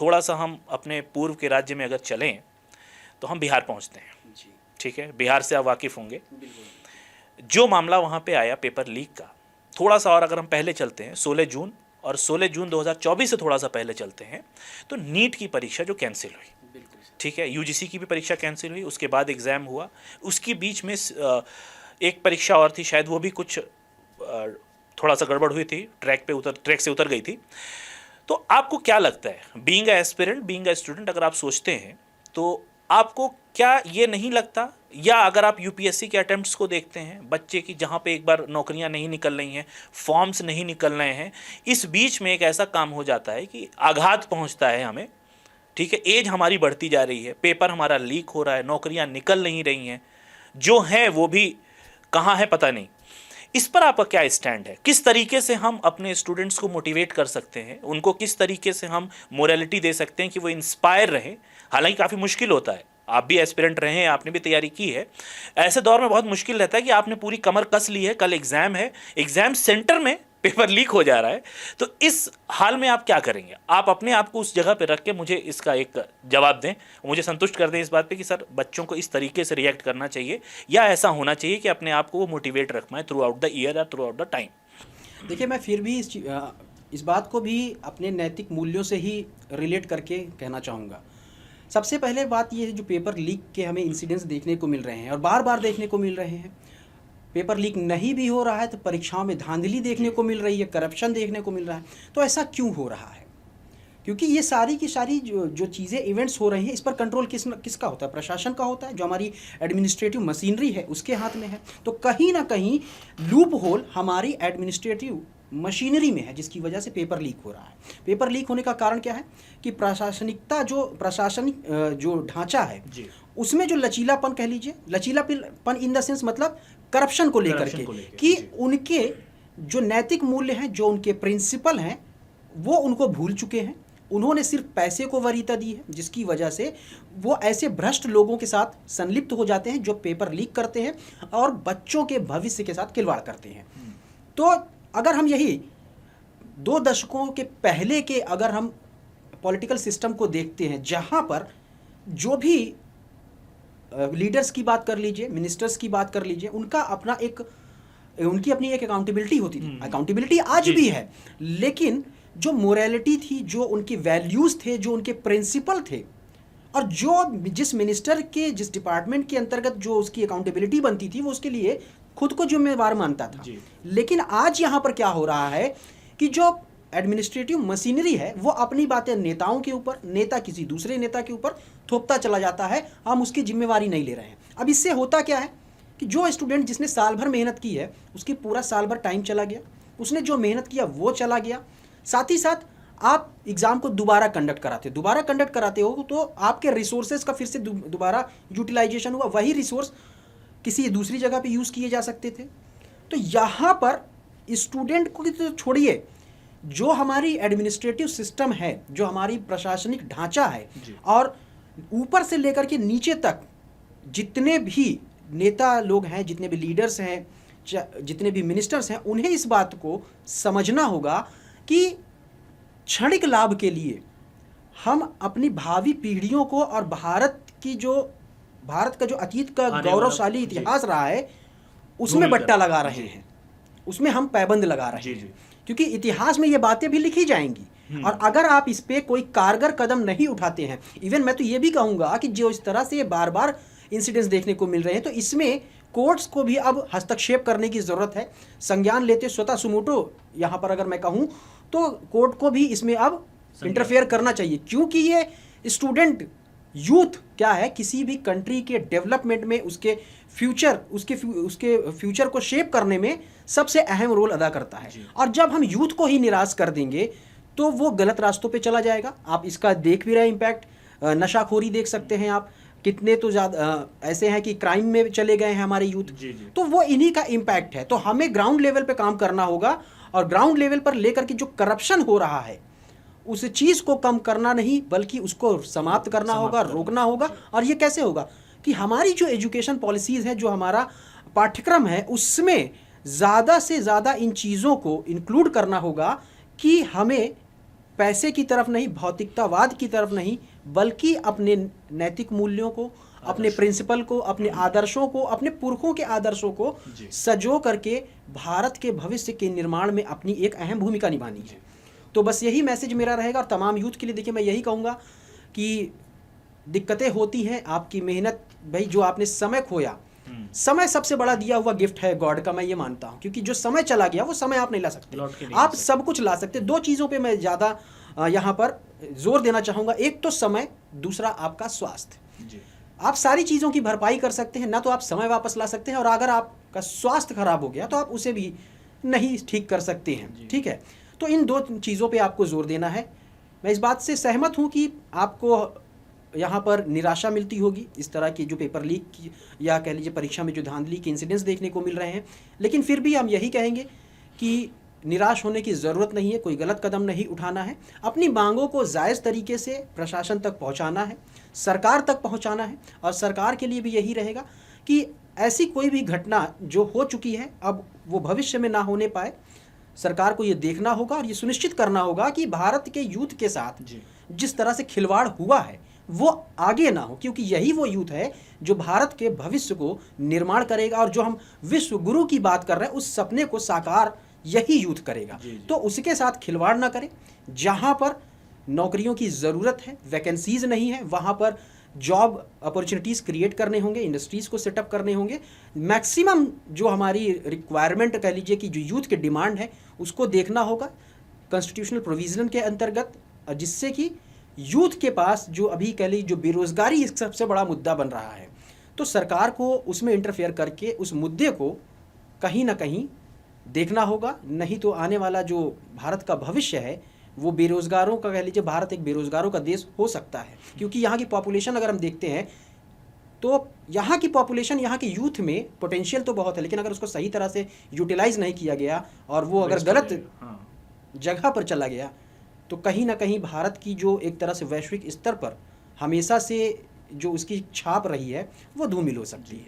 थोड़ा सा हम अपने पूर्व के राज्य में अगर चलें तो हम बिहार पहुंचते हैं। ठीक है, बिहार से आप वाकिफ़ होंगे। जो मामला वहाँ पे आया पेपर लीक का, थोड़ा सा और अगर हम पहले चलते हैं 16 जून, और 16 जून 2024 से थोड़ा सा पहले चलते हैं तो नीट की परीक्षा जो कैंसिल हुई, ठीक है, यूजीसी की भी परीक्षा कैंसिल हुई, उसके बाद एग्ज़ाम हुआ, उसके बीच में एक परीक्षा और थी, शायद वो भी कुछ थोड़ा सा गड़बड़ हुई थी, ट्रैक से उतर गई थी। तो आपको क्या लगता है, being a aspirant, being a student, अगर आप सोचते हैं तो आपको क्या ये नहीं लगता, या अगर आप यूपीएससी के अटेम्प्ट्स को देखते हैं, बच्चे की जहाँ पे एक बार नौकरियां नहीं निकल रही हैं, फॉर्म्स नहीं निकल रहे हैं, इस बीच में एक ऐसा काम हो जाता है कि आघात पहुंचता है हमें, ठीक है, एज हमारी बढ़ती जा रही है, पेपर हमारा लीक हो रहा है, नौकरियां निकल नहीं रही हैं, जो हैं वो भी कहाँ है पता नहीं। इस पर आपका क्या स्टैंड है? किस तरीके से हम अपने स्टूडेंट्स को मोटिवेट कर सकते हैं, उनको किस तरीके से हम मोरालिटी दे सकते हैं कि वो इंस्पायर रहें? हालांकि काफ़ी मुश्किल होता है, आप भी एस्पिरेंट रहे हैं, आपने भी तैयारी की है, ऐसे दौर में बहुत मुश्किल रहता है कि आपने पूरी कमर कस ली है, कल एग्ज़ाम है, एग्ज़ाम सेंटर में पेपर लीक हो जा रहा है, तो इस हाल में आप क्या करेंगे? आप अपने आप को उस जगह पे रख के मुझे इसका एक जवाब दें, मुझे संतुष्ट कर दें इस बात पे कि सर बच्चों को इस तरीके से रिएक्ट करना चाहिए, या ऐसा होना चाहिए कि अपने आप को वो मोटिवेट रख पाएँ थ्रू आउट द ईयर या थ्रू आउट द टाइम। देखिए, मैं फिर भी इस बात को भी अपने नैतिक मूल्यों से ही रिलेट करके कहना चाहूँगा। सबसे पहले बात ये है, जो पेपर लीक के हमें इंसिडेंट्स देखने को मिल रहे हैं और बार बार देखने को मिल रहे हैं, पेपर लीक नहीं भी हो रहा है तो परीक्षाओं में धांधली देखने को मिल रही है, करप्शन देखने को मिल रहा है। तो ऐसा क्यों हो रहा है? क्योंकि ये सारी की सारी जो चीज़ें इवेंट्स हो रही हैं, इस पर कंट्रोल किसका होता है? प्रशासन का होता है, जो हमारी एडमिनिस्ट्रेटिव मशीनरी है उसके हाथ में है। तो कहीं ना कहीं लूप होल हमारी एडमिनिस्ट्रेटिव मशीनरी में है, जिसकी वजह से पेपर लीक हो रहा है। पेपर लीक होने का कारण क्या है कि प्रशासनिक जो ढांचा है उसमें जो लचीलापन, कह लीजिए लचीलापन इन द सेंस मतलब करप्शन को लेकर के कि उनके जो नैतिक मूल्य हैं, जो उनके प्रिंसिपल हैं, वो उनको भूल चुके हैं। उन्होंने सिर्फ पैसे को वरीयता दी है, जिसकी वजह से वो ऐसे भ्रष्ट लोगों के साथ संलिप्त हो जाते हैं जो पेपर लीक करते हैं और बच्चों के भविष्य के साथ खिलवाड़ करते हैं। तो अगर हम यही 2 दशकों के पहले के अगर हम पॉलिटिकल सिस्टम को देखते हैं, जहाँ पर जो भी लीडर्स की बात कर लीजिए, मिनिस्टर्स की बात कर लीजिए, उनकी अपनी एक अकाउंटेबिलिटी होती थी। अकाउंटेबिलिटी आज भी है, लेकिन जो मोरालिटी थी, जो उनके वैल्यूज़ थे, जो उनके प्रिंसिपल थे, और जो जिस मिनिस्टर के, जिस डिपार्टमेंट के अंतर्गत जो उसकी अकाउंटेबिलिटी बनती थी, वो उसके लिए खुद को जिम्मेवार मानता था। लेकिन आज यहाँ पर क्या हो रहा है कि जो एडमिनिस्ट्रेटिव मशीनरी है वो अपनी बातें नेताओं के ऊपर, नेता किसी दूसरे नेता के ऊपर थोपता चला जाता है, हम उसकी जिम्मेवारी नहीं ले रहे हैं। अब इससे होता क्या है कि जो स्टूडेंट जिसने साल भर मेहनत की है, उसकी पूरा साल भर टाइम चला गया, उसने जो मेहनत किया वो चला गया। साथ ही साथ आप एग्ज़ाम को दोबारा कंडक्ट कराते हो तो आपके रिसोर्सेज का फिर से दोबारा यूटिलाइजेशन हुआ, वही रिसोर्स किसी दूसरी जगह पे यूज़ किए जा सकते थे। तो यहाँ पर स्टूडेंट को तो छोड़िए, जो हमारी एडमिनिस्ट्रेटिव सिस्टम है, जो हमारी प्रशासनिक ढांचा है, और ऊपर से लेकर के नीचे तक जितने भी नेता लोग हैं, जितने भी लीडर्स हैं, जितने भी मिनिस्टर्स हैं, उन्हें इस बात को समझना होगा कि क्षणिक लाभ के लिए हम अपनी भावी पीढ़ियों को और भारत का जो अतीत का गौरवशाली इतिहास रहा है उसमें बट्टा लगा रहे हैं, उसमें हम पैबंद लगा रहे हैं, क्योंकि इतिहास में ये बातें भी लिखी जाएंगी। और अगर आप इस पे कोई कारगर कदम नहीं उठाते हैं, इवन मैं तो ये भी कहूँगा कि जो इस तरह से बार बार इंसिडेंट्स देखने को मिल रहे हैं, तो इसमें कोर्ट्स को भी अब हस्तक्षेप करने की ज़रूरत है। संज्ञान लेते स्वतः सुमोटो, यहाँ पर अगर मैं कहूँ तो कोर्ट को भी इसमें अब इंटरफेयर करना चाहिए, क्योंकि ये स्टूडेंट यूथ क्या है, किसी भी कंट्री के डेवलपमेंट में उसके फ्यूचर को शेप करने में सबसे अहम रोल अदा करता है। और जब हम यूथ को ही निराश कर देंगे तो वो गलत रास्तों पे चला जाएगा। आप इसका देख भी रहे हैं इम्पैक्ट, नशाखोरी देख सकते हैं आप, कितने तो ज़्यादा ऐसे हैं कि क्राइम में चले गए हैं हमारे यूथ। तो वो इन्हीं का इम्पैक्ट है। तो हमें ग्राउंड लेवल पे काम करना होगा, और ग्राउंड लेवल पर लेकर के जो करप्शन हो रहा है उस चीज़ को कम करना नहीं, बल्कि उसको समाप्त करना होगा, रोकना होगा। और ये कैसे होगा कि हमारी जो एजुकेशन पॉलिसीज़ है, जो हमारा पाठ्यक्रम है, उसमें ज़्यादा से ज़्यादा इन चीज़ों को इंक्लूड करना होगा कि हमें पैसे की तरफ नहीं, भौतिकतावाद की तरफ नहीं, बल्कि अपने नैतिक मूल्यों को, अपने प्रिंसिपल को, अपने आदर्शों को, अपने पुरखों के आदर्शों को सजो करके भारत के भविष्य के निर्माण में अपनी एक अहम भूमिका निभानी है। तो बस यही मैसेज मेरा रहेगा। और तमाम यूथ के लिए देखिए मैं यही कहूँगा कि दिक्कतें होती हैं, आपकी मेहनत, भाई जो आपने समय खोया, समय सबसे बड़ा दिया हुआ गिफ्ट है गॉड का, मैं ये मानता हूँ, क्योंकि जो समय चला गया वो समय आप नहीं ला सकते, आप सब कुछ ला सकते। दो चीज़ों पे मैं ज़्यादा यहाँ पर जोर देना चाहूँगा, एक तो समय, दूसरा आपका स्वास्थ्य। आप सारी चीज़ों की भरपाई कर सकते हैं, ना तो आप समय वापस ला सकते हैं, और अगर आपका स्वास्थ्य खराब हो गया तो आप उसे भी नहीं ठीक कर सकते हैं। ठीक है, तो इन दो चीज़ों पे आपको जोर देना है। मैं इस बात से सहमत हूँ कि आपको यहाँ पर निराशा मिलती होगी, इस तरह की जो पेपर लीक की या कह लीजिए परीक्षा में जो धांधली के इंसिडेंट्स देखने को मिल रहे हैं, लेकिन फिर भी हम यही कहेंगे कि निराश होने की ज़रूरत नहीं है, कोई गलत कदम नहीं उठाना है, अपनी मांगों को जायज़ तरीके से प्रशासन तक पहुँचाना है, सरकार तक पहुँचाना है। और सरकार के लिए भी यही रहेगा कि ऐसी कोई भी घटना जो हो चुकी है अब वो भविष्य में ना होने पाए। सरकार को ये देखना होगा और ये सुनिश्चित करना होगा कि भारत के यूथ के साथ जिस तरह से खिलवाड़ हुआ है वो आगे ना हो, क्योंकि यही वो यूथ है जो भारत के भविष्य को निर्माण करेगा, और जो हम विश्व गुरु की बात कर रहे हैं उस सपने को साकार यही यूथ करेगा। तो उसके साथ खिलवाड़ ना करें। जहाँ पर नौकरियों की ज़रूरत है, वैकेंसीज नहीं है, वहाँ पर जॉब अपॉर्चुनिटीज़ क्रिएट करने होंगे, इंडस्ट्रीज़ को सेटअप करने होंगे। मैक्सिमम जो हमारी रिक्वायरमेंट कह लीजिए कि जो यूथ के डिमांड है उसको देखना होगा कॉन्स्टिट्यूशनल प्रोविजन के अंतर्गत, जिससे कि यूथ के पास जो अभी कह लीजिए जो बेरोज़गारी एक सबसे बड़ा मुद्दा बन रहा है, तो सरकार को उसमें इंटरफेयर करके उस मुद्दे को कहीं ना कहीं देखना होगा। नहीं तो आने वाला जो भारत का भविष्य है वो बेरोज़गारों का, कह लीजिए भारत एक बेरोज़गारों का देश हो सकता है, क्योंकि यहाँ की पॉपुलेशन अगर हम देखते हैं तो यहाँ की पॉपुलेशन, यहाँ के यूथ में पोटेंशियल तो बहुत है, लेकिन अगर उसको सही तरह से यूटिलाइज नहीं किया गया और वो अगर गलत जगह पर चला गया तो कहीं ना कहीं भारत की जो एक तरह से वैश्विक स्तर पर हमेशा से जो उसकी छाप रही है वो धूमिल हो सकती है।